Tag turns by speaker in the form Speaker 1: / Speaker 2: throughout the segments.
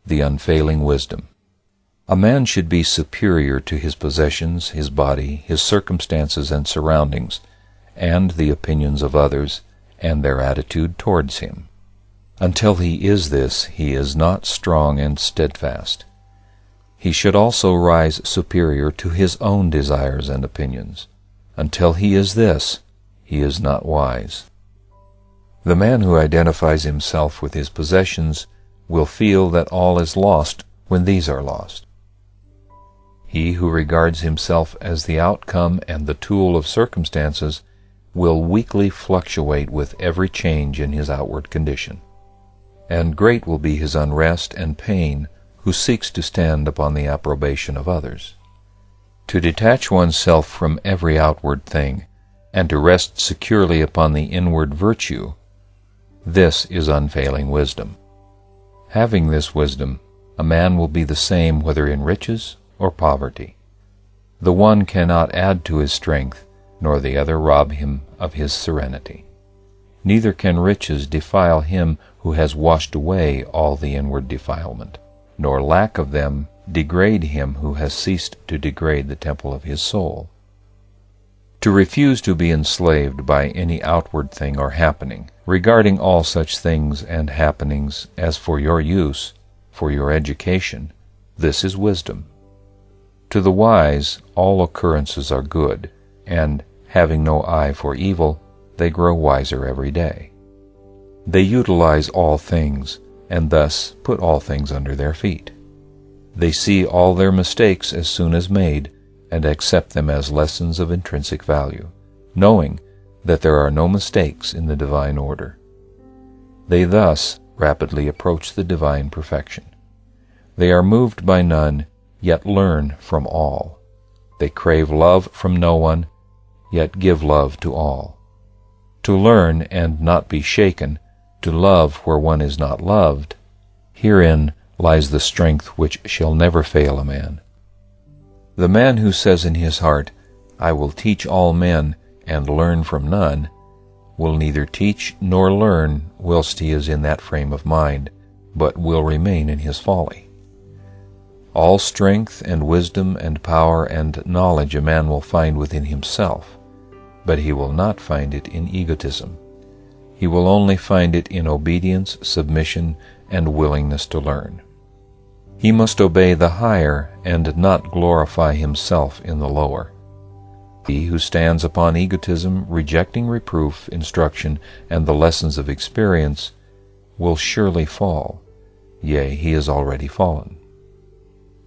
Speaker 1: the unfailing wisdom. A man should be superior to his possessions, his body, his circumstances and surroundings, and the opinions of others, and their attitude towards him. Until he is this, he is not strong and steadfast. He should also rise superior to his own desires and opinions. Until he is this, he is not wise. The man who identifies himself with his possessions will feel that all is lost when these are lost. He who regards himself as the outcome and the tool of circumstances will weakly fluctuate with every change in his outward condition. And great will be his unrest and pain who seeks to stand upon the approbation of others. To detach oneself from every outward thing, and to rest securely upon the inward virtue, this is unfailing wisdom. Having this wisdom, a man will be the same whether in riches or poverty. The one cannot add to his strength, nor the other rob him of his serenity. Neither can riches defile him who has washed away all the inward defilement, nor lack of them degrade him who has ceased to degrade the temple of his soul. To refuse to be enslaved by any outward thing or happening, regarding all such things and happenings as for your use, for your education, this is wisdom. To the wise, all occurrences are good, and, having no eye for evil, they grow wiser every day. They utilize all things, and thus put all things under their feet. They see all their mistakes as soon as made, and accept them as lessons of intrinsic value, knowing that there are no mistakes in the divine order. They thus rapidly approach the divine perfection. They are moved by none, yet learn from all. They crave love from no one, yet give love to all. To learn and not be shaken, to love where one is not loved, herein lies the strength which shall never fail a man. The man who says in his heart, "I will teach all men, and learn from none," will neither teach nor learn whilst he is in that frame of mind, but will remain in his folly. All strength and wisdom and power and knowledge a man will find within himself, but he will not find it in egotism. He will only find it in obedience, submission, and willingness to learn. He must obey the higher and not glorify himself in the lower. He who stands upon egotism, rejecting reproof, instruction, and the lessons of experience, will surely fall. Yea, he is already fallen.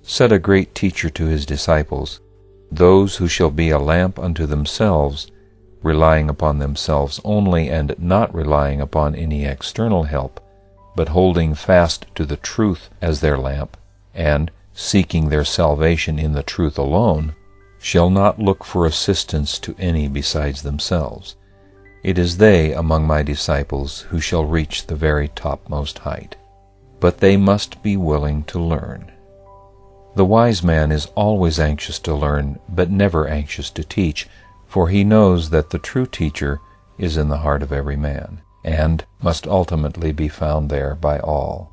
Speaker 1: Said a great teacher to his disciples, "Those who shall be a lamp unto themselves, relying upon themselves only, and not relying upon any external help, but holding fast to the truth as their lamp, and seeking their salvation in the truth alone, shall not look for assistance to any besides themselves. It is they among my disciples who shall reach the very topmost height. But they must be willing to learn." The wise man is always anxious to learn, but never anxious to teach, for he knows that the true teacher is in the heart of every man, and must ultimately be found there by all.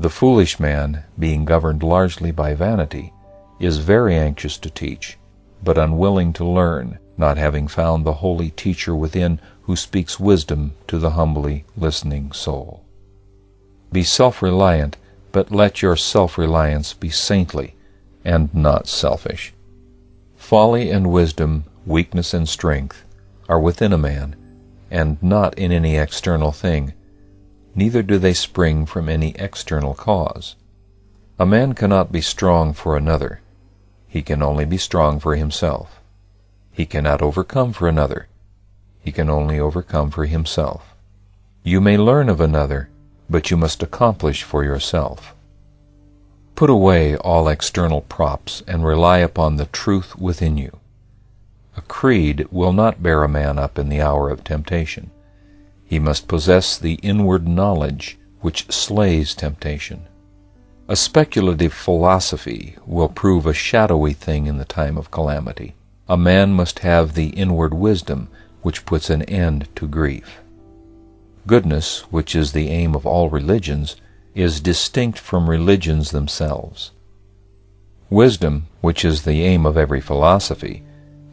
Speaker 1: The foolish man, being governed largely by vanity, is very anxious to teach, but unwilling to learn, not having found the holy teacher within who speaks wisdom to the humbly listening soul. Be self-reliant, but let your self-reliance be saintly and not selfish. Folly and wisdom, weakness and strength, are within a man, and not in any external thing, neither do they spring from any external cause. A man cannot be strong for another. He can only be strong for himself. He cannot overcome for another. He can only overcome for himself. You may learn of another, but you must accomplish for yourself. Put away all external props and rely upon the truth within you. A creed will not bear a man up in the hour of temptation. He must possess the inward knowledge which slays temptation. A speculative philosophy will prove a shadowy thing in the time of calamity. A man must have the inward wisdom which puts an end to grief. Goodness, which is the aim of all religions, is distinct from religions themselves. Wisdom, which is the aim of every philosophy,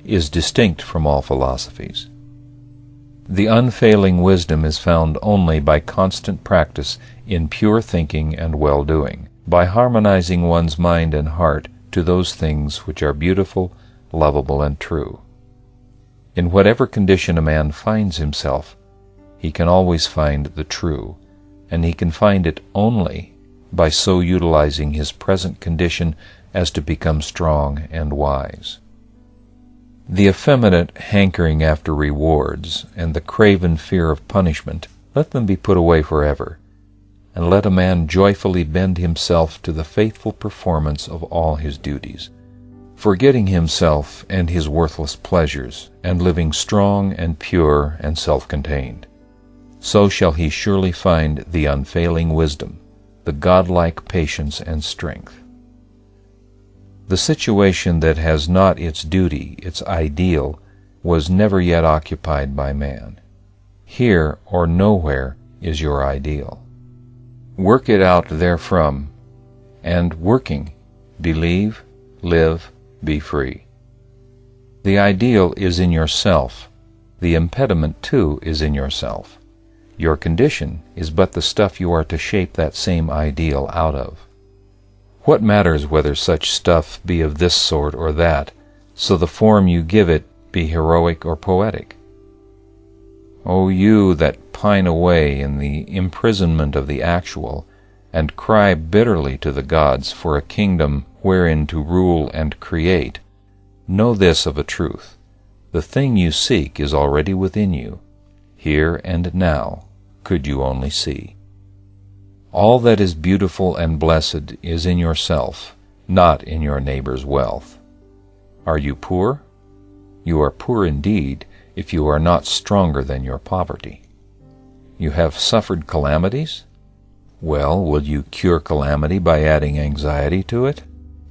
Speaker 1: is distinct from all philosophies. The unfailing wisdom is found only by constant practice in pure thinking and well-doing, by harmonizing one's mind and heart to those things which are beautiful, lovable, and true. In whatever condition a man finds himself, he can always find the true, and he can find it only by so utilizing his present condition as to become strong and wise. The effeminate hankering after rewards and the craven fear of punishment, let them be put away forever, and let a man joyfully bend himself to the faithful performance of all his duties, forgetting himself and his worthless pleasures, and living strong and pure and self-contained. So shall he surely find the unfailing wisdom, the godlike patience and strength. The situation that has not its duty, its ideal, was never yet occupied by man. Here or nowhere is your ideal. Work it out therefrom, and working, believe, live, be free. The ideal is in yourself. The impediment, too, is in yourself. Your condition is but the stuff you are to shape that same ideal out of. What matters whether such stuff be of this sort or that, so the form you give it be heroic or poetic? O you that pine away in the imprisonment of the actual, and cry bitterly to the gods for a kingdom wherein to rule and create, know this of a truth: the thing you seek is already within you, here and now, could you only see. All that is beautiful and blessed is in yourself, not in your neighbor's wealth. Are you poor? You are poor indeed if you are not stronger than your poverty. You have suffered calamities? Well, will you cure calamity by adding anxiety to it?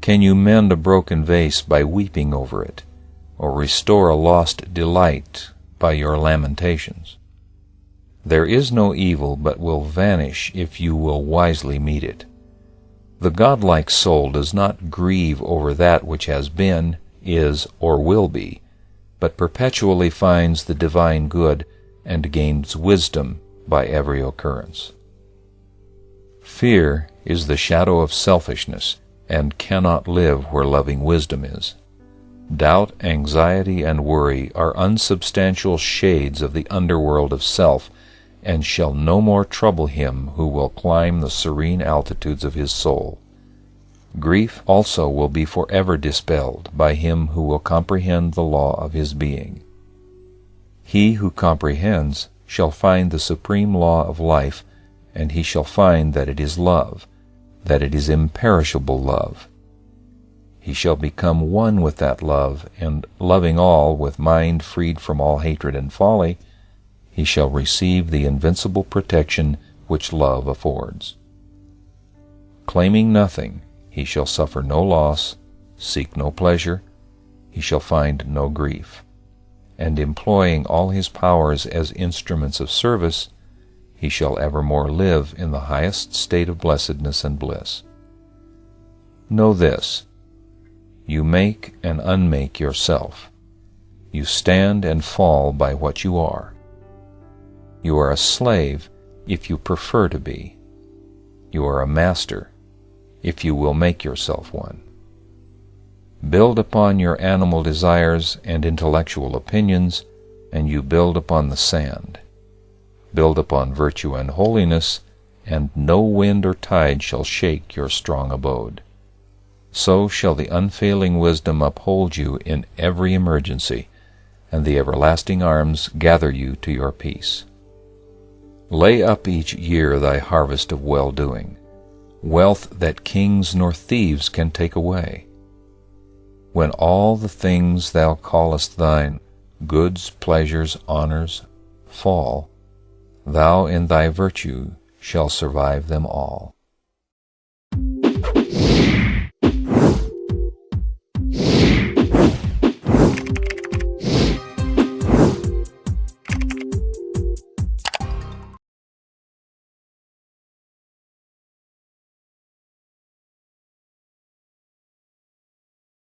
Speaker 1: Can you mend a broken vase by weeping over it, or restore a lost delight by your lamentations? There is no evil but will vanish if you will wisely meet it. The godlike soul does not grieve over that which has been, is, or will be, but perpetually finds the divine good and gains wisdom by every occurrence. Fear is the shadow of selfishness and cannot live where loving wisdom is. Doubt, anxiety, and worry are unsubstantial shades of the underworld of self, and shall no more trouble him who will climb the serene altitudes of his soul. Grief also will be forever dispelled by him who will comprehend the law of his being. He who comprehends shall find the supreme law of life, and he shall find that it is love, that it is imperishable love. He shall become one with that love, and loving all with mind freed from all hatred and folly, he shall receive the invincible protection which love affords. Claiming nothing, he shall suffer no loss, seek no pleasure, he shall find no grief, and employing all his powers as instruments of service, he shall evermore live in the highest state of blessedness and bliss. Know this: you make and unmake yourself. You stand and fall by what you are. You are a slave if you prefer to be. You are a master if you will make yourself one. Build upon your animal desires and intellectual opinions, and you build upon the sand. Build upon virtue and holiness, and no wind or tide shall shake your strong abode. So shall the unfailing wisdom uphold you in every emergency, and the everlasting arms gather you to your peace. Lay up each year thy harvest of well-doing, wealth that kings nor thieves can take away. When all the things thou callest thine, goods, pleasures, honors, fall, thou in thy virtue shall survive them all.